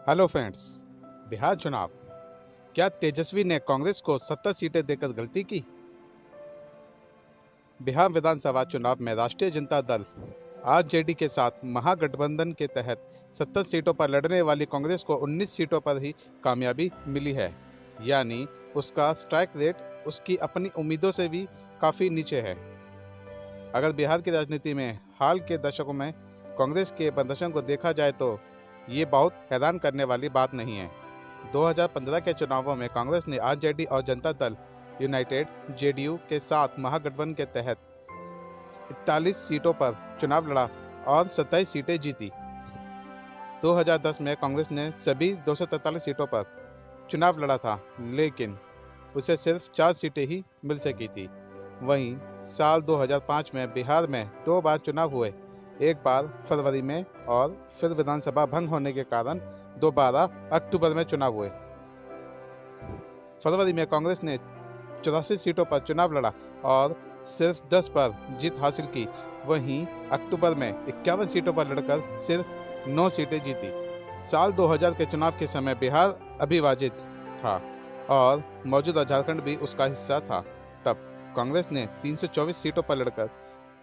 Hello friends, Bihar चुनाव, क्या तेजस्वी ने कांग्रेस को 70 सीटें देकर गलती की? बिहार विधानसभा चुनाव में राष्ट्रीय जनता दल आरजेडी के साथ महागठबंधन के तहत 70 सीटों पर लड़ने वाली कांग्रेस को 19 सीटों पर ही कामयाबी मिली है। यानी उसका स्ट्राइक रेट उसकी अपनी उम्मीदों से भी काफ़ी नीचे है। अगर बिहार की राजनीति में हाल के दशकों में कांग्रेस के प्रदर्शन को देखा जाए तो ये बहुत हैरान करने वाली बात नहीं है। 2015 के चुनावों में कांग्रेस ने आरजेडी और जनता दल यूनाइटेड जेडीयू के साथ महागठबंधन के तहत 41 सीटों पर चुनाव लड़ा और 27 सीटें जीती। 2010 में कांग्रेस ने सभी 243 सीटों पर चुनाव लड़ा था, लेकिन उसे सिर्फ 4 सीटें ही मिल सकी थी। वहीं साल 2005 में बिहार में 2 बार चुनाव हुए, एक बार फरवरी में और फिर विधानसभा भंग होने के कारण दोबारा अक्टूबर में चुनाव हुए। फरवरी में कांग्रेस ने 84 सीटों पर चुनाव लड़ा और सिर्फ 10 पर जीत हासिल की। वहीं अक्टूबर में 51 सीटों पर लड़कर सिर्फ 9 सीटें जीती। साल 2000 के चुनाव के समय बिहार अविभाजित था और मौजूदा झारखंड भी उसका हिस्सा था। तब कांग्रेस ने 324 सीटों पर लड़कर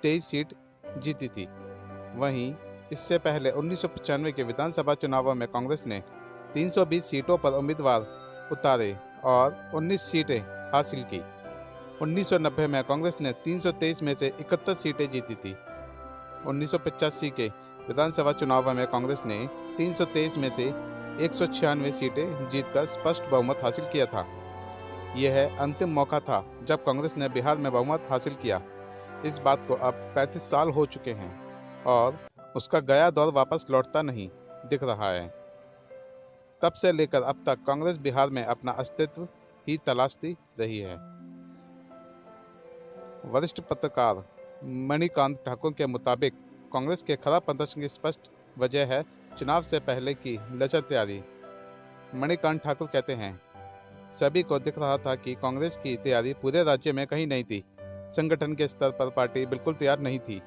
23 सीट जीती थी। वहीं इससे पहले 1995 के विधानसभा चुनावों में कांग्रेस ने 320 सीटों पर उम्मीदवार उतारे और 19 सीटें हासिल की। 1990 में कांग्रेस ने 323 में से 71 सीटें जीती थी। 1985 के विधानसभा चुनावों में कांग्रेस ने 323 में से 196 सीटें जीतकर स्पष्ट बहुमत हासिल किया था। यह अंतिम मौका था जब कांग्रेस ने बिहार में बहुमत हासिल किया। इस बात को अब 35 साल हो चुके हैं और उसका गया दौर वापस लौटता नहीं दिख रहा है। तब से लेकर अब तक कांग्रेस बिहार में अपना अस्तित्व ही तलाशती रही है। वरिष्ठ पत्रकार मणिकांत ठाकुर के मुताबिक कांग्रेस के खराब प्रदर्शन की स्पष्ट वजह है चुनाव से पहले की लचर तैयारी। मणिकांत ठाकुर कहते हैं, सभी को दिख रहा था कि कांग्रेस की तैयारी पूरे राज्य में कहीं नहीं थी। संगठन के स्तर पर पार्टी बिल्कुल तैयार नहीं थी।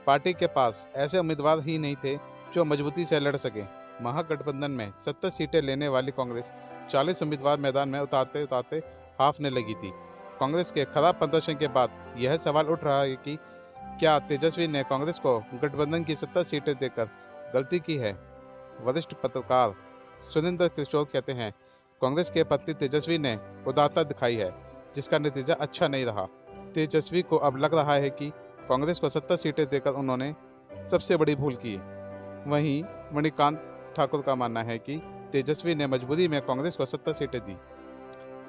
पार्टी के पास ऐसे उम्मीदवार ही नहीं थे जो मजबूती से लड़ सके। महागठबंधन में 70 सीटें लेने वाली कांग्रेस 40 उम्मीदवार मैदान में उतारते उतारते हाफने लगी थी। कांग्रेस के खराब प्रदर्शन के बाद यह सवाल उठ रहा है कि क्या तेजस्वी ने कांग्रेस को गठबंधन की 70 सीटें देकर गलती की है? वरिष्ठ पत्रकार सुरेंद्र किशोर कहते हैं, कांग्रेस के प्रति तेजस्वी ने उदारता दिखाई है, जिसका नतीजा अच्छा नहीं रहा। तेजस्वी को अब लग रहा है कि कांग्रेस को 70 सीटें देकर उन्होंने सबसे बड़ी भूल की। वहीं मणिकांत ठाकुर का मानना है कि तेजस्वी ने मजबूरी में कांग्रेस को 70 सीटें दी।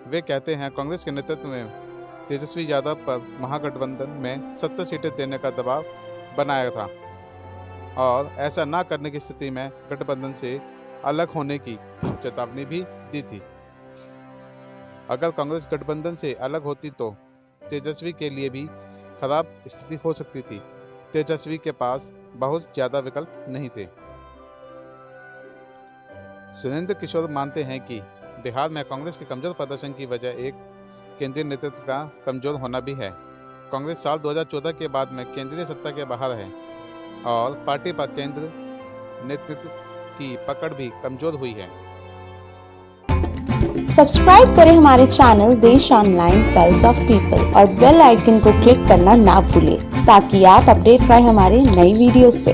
वे कहते हैं, कांग्रेस के नेतृत्व में तेजस्वी यादव पर महागठबंधन में 70 सीटें देने का दबाव बनाया था और ऐसा ना करने की स्थिति में गठबंधन से अलग होने की चेतावनी भी दी थी। अगर कांग्रेस गठबंधन से अलग होती तो तेजस्वी के लिए भी खराब स्थिति हो सकती थी। तेजस्वी के पास बहुत ज़्यादा विकल्प नहीं थे। सुरेंद्र किशोर मानते हैं कि बिहार में कांग्रेस के कमजोर प्रदर्शन की वजह एक केंद्रीय नेतृत्व का कमजोर होना भी है। कांग्रेस साल 2014 के बाद में केंद्रीय सत्ता के बाहर है और पार्टी पर केंद्र नेतृत्व की पकड़ भी कमजोर हुई है। सब्सक्राइब करें हमारे चैनल देश ऑनलाइन पल्स ऑफ पीपल और बेल आइकन को क्लिक करना ना भूलें ताकि आप अपडेट रहे हमारे नई वीडियो से।